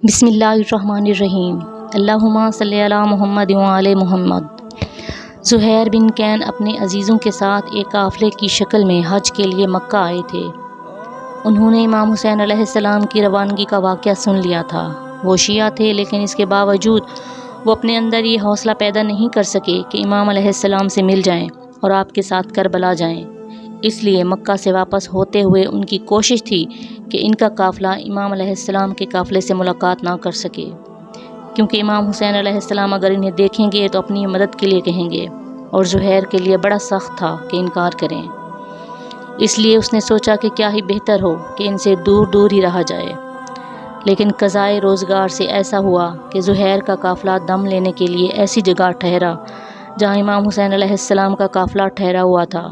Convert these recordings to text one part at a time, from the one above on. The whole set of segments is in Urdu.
بسم اللہ الرحمن الرحیم۔ اللہم صلی علی محمد وعلی محمد۔ زہیر بن کین اپنے عزیزوں کے ساتھ ایک قافلے کی شکل میں حج کے لیے مکہ آئے تھے۔ انہوں نے امام حسین علیہ السلام کی روانگی کا واقعہ سن لیا تھا۔ وہ شیعہ تھے، لیکن اس کے باوجود وہ اپنے اندر یہ حوصلہ پیدا نہیں کر سکے کہ امام علیہ السلام سے مل جائیں اور آپ کے ساتھ کربلا جائیں۔ اس لیے مکہ سے واپس ہوتے ہوئے ان کی کوشش تھی کہ ان کا قافلہ امام علیہ السلام کے قافلے سے ملاقات نہ کر سکے، کیونکہ امام حسین علیہ السلام اگر انہیں دیکھیں گے تو اپنی مدد کے لیے کہیں گے، اور زہیر کے لیے بڑا سخت تھا کہ انکار کریں۔ اس لیے اس نے سوچا کہ کیا ہی بہتر ہو کہ ان سے دور دور ہی رہا جائے۔ لیکن قضائے روزگار سے ایسا ہوا کہ زہیر کا قافلہ دم لینے کے لیے ایسی جگہ ٹھہرا جہاں امام حسین علیہ السلام کا قافلہ ٹھہرا ہوا تھا۔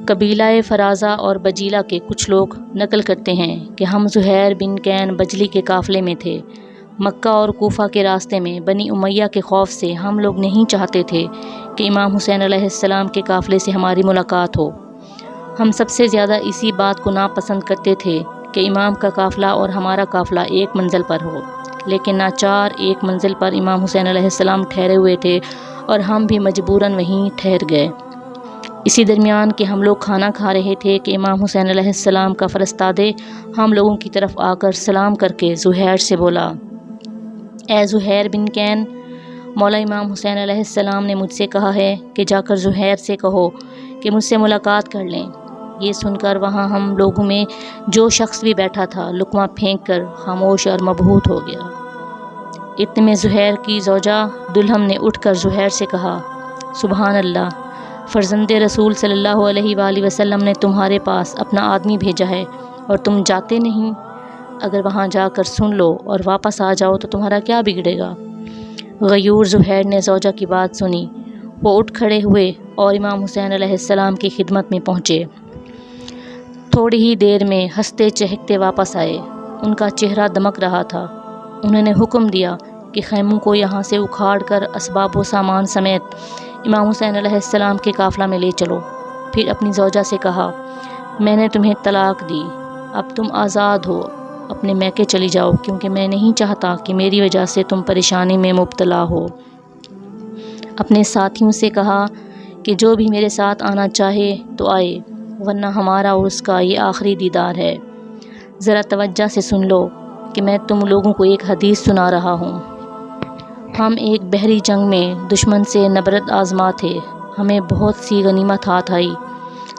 قبیلہ فرازہ اور بجیلہ کے کچھ لوگ نقل کرتے ہیں کہ ہم زہیر بن کین بجلی کے قافلے میں تھے۔ مکہ اور کوفہ کے راستے میں بنی امیہ کے خوف سے ہم لوگ نہیں چاہتے تھے کہ امام حسین علیہ السلام کے قافلے سے ہماری ملاقات ہو۔ ہم سب سے زیادہ اسی بات کو ناپسند کرتے تھے کہ امام کا قافلہ اور ہمارا قافلہ ایک منزل پر ہو، لیکن ناچار ایک منزل پر امام حسین علیہ السلام ٹھہرے ہوئے تھے اور ہم بھی مجبوراً وہیں ٹھہر گئے۔ اسی درمیان کہ ہم لوگ کھانا کھا رہے تھے کہ امام حسین علیہ السلام کا فرستادے ہم لوگوں کی طرف آ کر سلام کر کے زہیر سے بولا، اے زہیر بن کین، مولا امام حسین علیہ السلام نے مجھ سے کہا ہے کہ جا کر زہیر سے کہو کہ مجھ سے ملاقات کر لیں۔ یہ سن کر وہاں ہم لوگوں میں جو شخص بھی بیٹھا تھا لقمہ پھینک کر خاموش اور مبہوت ہو گیا۔ اتنے میں زہیر کی زوجہ دلہم نے اٹھ کر زہیر سے کہا، سبحان اللہ، فرزند رسول صلی اللہ علیہ وآلہ وسلم نے تمہارے پاس اپنا آدمی بھیجا ہے اور تم جاتے نہیں؟ اگر وہاں جا کر سن لو اور واپس آ جاؤ تو تمہارا کیا بگڑے گا؟ غیور زہیر نے زوجہ کی بات سنی۔ وہ اٹھ کھڑے ہوئے اور امام حسین علیہ السلام کی خدمت میں پہنچے۔ تھوڑی ہی دیر میں ہنستے چہکتے واپس آئے۔ ان کا چہرہ دمک رہا تھا۔ انہوں نے حکم دیا کہ خیموں کو یہاں سے اکھاڑ کر اسباب و سامان سمیت امام حسین علیہ السلام کے قافلہ میں لے چلو۔ پھر اپنی زوجہ سے کہا، میں نے تمہیں طلاق دی، اب تم آزاد ہو، اپنے میکے چلی جاؤ، کیونکہ میں نہیں چاہتا کہ میری وجہ سے تم پریشانی میں مبتلا ہو۔ اپنے ساتھیوں سے کہا کہ جو بھی میرے ساتھ آنا چاہے تو آئے، ورنہ ہمارا اور اس کا یہ آخری دیدار ہے۔ ذرا توجہ سے سن لو کہ میں تم لوگوں کو ایک حدیث سنا رہا ہوں۔ ہم ایک بحری جنگ میں دشمن سے نبرد آزما تھے، ہمیں بہت سی غنیمت ہاتھ آئی۔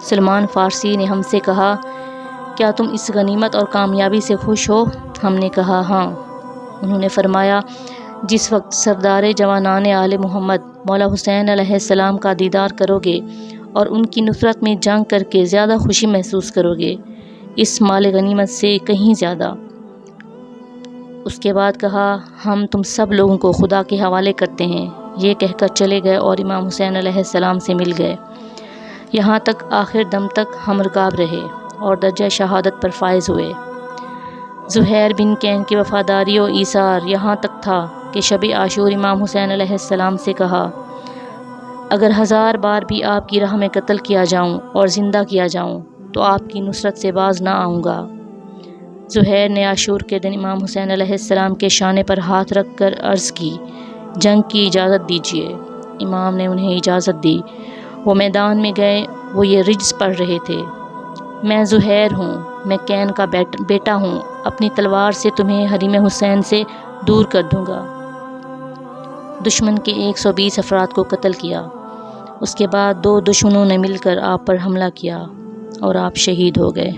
سلمان فارسی نے ہم سے کہا، کیا تم اس غنیمت اور کامیابی سے خوش ہو؟ ہم نے کہا ہاں۔ انہوں نے فرمایا، جس وقت سردار جوانان آل محمد مولا حسین علیہ السلام کا دیدار کرو گے اور ان کی نصرت میں جنگ کر کے زیادہ خوشی محسوس کرو گے، اس مال غنیمت سے کہیں زیادہ۔ اس کے بعد کہا، ہم تم سب لوگوں کو خدا کے حوالے کرتے ہیں۔ یہ کہہ کر چلے گئے اور امام حسین علیہ السلام سے مل گئے۔ یہاں تک آخر دم تک ہم رکاب رہے اور درجہ شہادت پر فائز ہوئے۔ زہیر بن کین کی وفاداری و ایثار یہاں تک تھا کہ شب عاشور امام حسین علیہ السلام سے کہا، اگر 1000 بار بھی آپ کی راہ میں قتل کیا جاؤں اور زندہ کیا جاؤں تو آپ کی نصرت سے باز نہ آؤں گا۔ زہیر نے عاشور کے دن امام حسین علیہ السلام کے شانے پر ہاتھ رکھ کر عرض کی، جنگ کی اجازت دیجیے۔ امام نے انہیں اجازت دی۔ وہ میدان میں گئے۔ وہ یہ رجز پڑھ رہے تھے، میں زہیر ہوں، میں کین کا بیٹا ہوں، اپنی تلوار سے تمہیں حریم حسین سے دور کر دوں گا۔ دشمن کے 120 افراد کو قتل کیا۔ اس کے بعد 2 دشمنوں نے مل کر آپ پر حملہ کیا اور آپ شہید ہو گئے۔